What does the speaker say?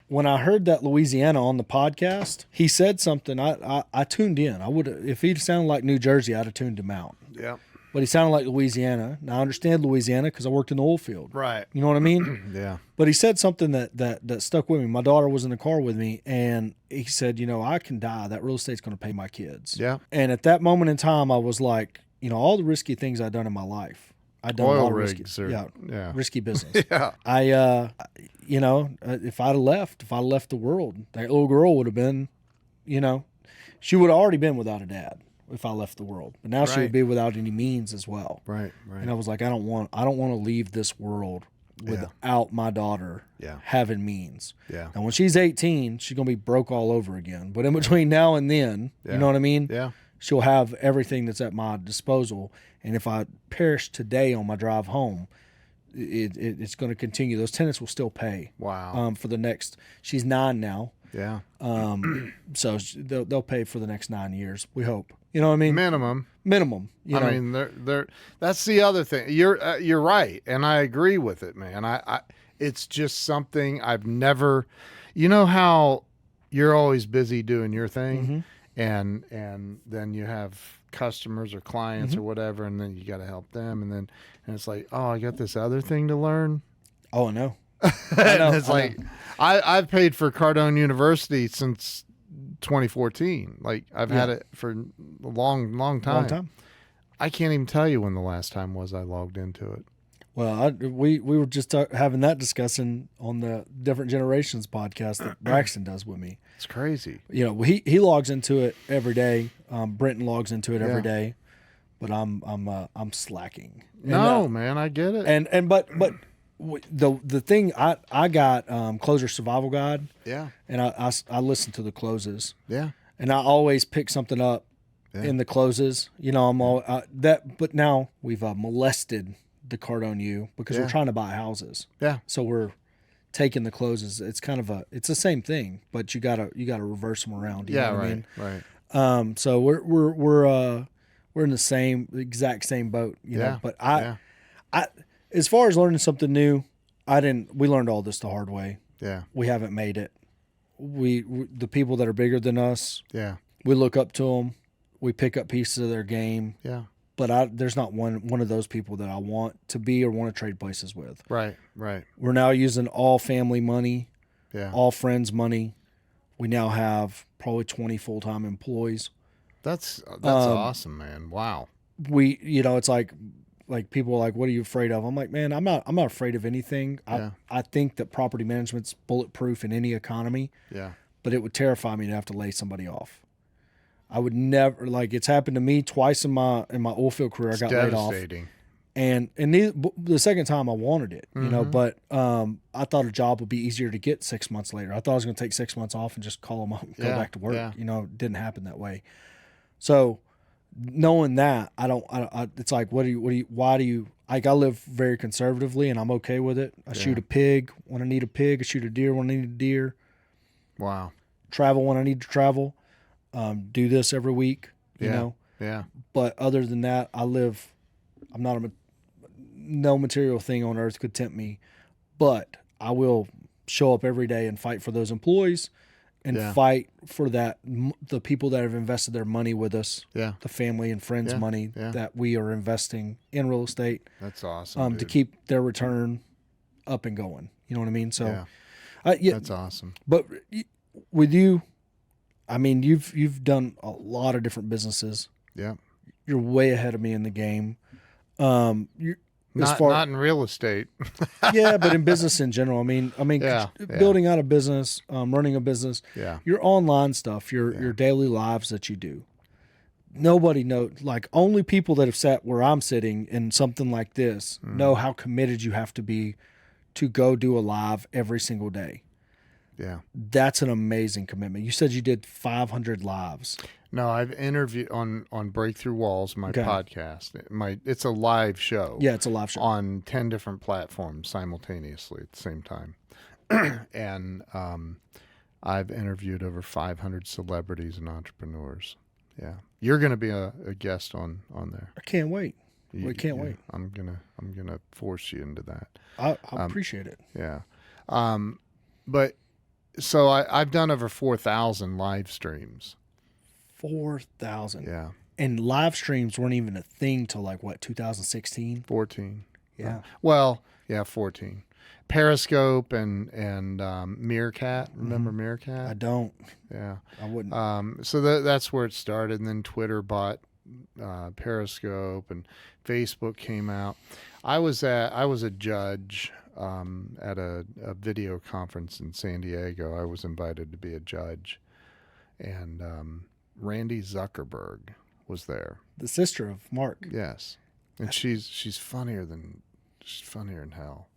when I heard that Louisiana on the podcast, he said something. I tuned in. I would, if he sounded like New Jersey, I'd have tuned him out. Yeah. But he sounded like Louisiana. Now I understand Louisiana because I worked in the oil field. Right. You know what I mean? Yeah. But he said something that stuck with me. My daughter was in the car with me, and he said, I can die. That real estate's going to pay my kids. Yeah. And at that moment in time, I was like, all the risky things I'd done in my life. I'd done Oil a lot of rigs risky, risky business. Yeah. If I'd have left the world, that little girl would have been, she would have already been without a dad if I left the world. But now she would be without any means as well. Right, right. And I was like, I don't want to leave this world without my daughter having means. Yeah. And when she's 18, she's going to be broke all over again. But in between now and then, you know what I mean? Yeah. She'll have everything that's at my disposal. And if I perish today on my drive home, it's going to continue. Those tenants will still pay. Wow. For the next, she's 9 now. Yeah. So they'll pay for the next 9 years. We hope. You know what I mean? Minimum. I mean, they're that's the other thing. You're right, and I agree with it, man. I it's just something I've never. You know how you're always busy doing your thing, and then you have customers or clients or whatever, and then you got to help them, and it's like, oh, I got this other thing to learn. Oh, I know. I've paid for Cardone University since 2014. Like I've had it for a long time. I can't even tell you when the last time was I logged into it. Well, we were just having that discussion on the Different Generations podcast that Braxton does with me. It's crazy. He logs into it every day. Brenton logs into it every day, but I'm slacking. Man, I get it. But the thing I got Closer Survival Guide. Yeah. And I listen to the closes. Yeah. And I always pick something up in the closes. I'm all but now we've molested the Cardone U because we're trying to buy houses. Yeah. So we're taking the closes. It's kind of it's the same thing, but you gotta reverse them around. You know what I mean? Right. So we're in the exact same boat. You know. But I as far as learning something new, we learned all this the hard way. Yeah. We haven't made it. We the people that are bigger than us. Yeah. We look up to them. We pick up pieces of their game. Yeah. But there's not one of those people that I want to be or want to trade places with. Right. Right. We're now using all family money. Yeah. All friends money. We now have probably 20 full-time employees. That's awesome, man. Wow. It's like people are like, what are you afraid of? I'm like, man, I'm not afraid of anything. I think that property management's bulletproof in any economy. Yeah. But it would terrify me to have to lay somebody off. I would never, it's happened to me twice in my oil field career. It's I got laid off. And the second time I wanted it, but I thought a job would be easier to get 6 months later. I thought I was going to take 6 months off and just call them up and go back to work. Yeah. It didn't happen that way. So knowing that, it's like, why do you, I live very conservatively and I'm okay with it. I shoot a pig when I need a pig. I shoot a deer when I need a deer. Wow. Travel when I need to travel. Do this every week, you know? Yeah. But other than that, I'm not no material thing on earth could tempt me, but I will show up every day and fight for those employees and fight for the people that have invested their money with us, the family and friends' money that we are investing in real estate. That's awesome. To keep their return up and going. You know what I mean? So, that's awesome. But with you, I mean, you've done a lot of different businesses. Yeah. You're way ahead of me in the game. Not in real estate. Yeah, but in business in general. I mean, building out a business, running a business. Yeah. Your online stuff, your daily lives that you do. Nobody knows. Only people that have sat where I'm sitting in something like this know how committed you have to be to go do a live every single day. Yeah. That's an amazing commitment. You said you did 500 lives. No, I've interviewed on Breakthrough Walls, my podcast. It's a live show. Yeah, it's a live show. On 10 different platforms simultaneously at the same time. And I've interviewed over 500 celebrities and entrepreneurs. Yeah. You're going to be a guest on there. I can't wait. We can't wait. I'm gonna force you into that. I appreciate it. Yeah. But So I've done over 4,000 live streams. 4,000. Yeah. And live streams weren't even a thing till like what, 2016? 14. Yeah. Well, yeah, 14. Periscope and Meerkat. Remember I Meerkat? don't. Yeah. I wouldn't. So that's where it started, and then Twitter bought Periscope, and Facebook came out. I was a judge at a video conference in San Diego. I was invited to be a judge, and Randy Zuckerberg was there. The sister of Mark. Yes, and she's funnier than hell.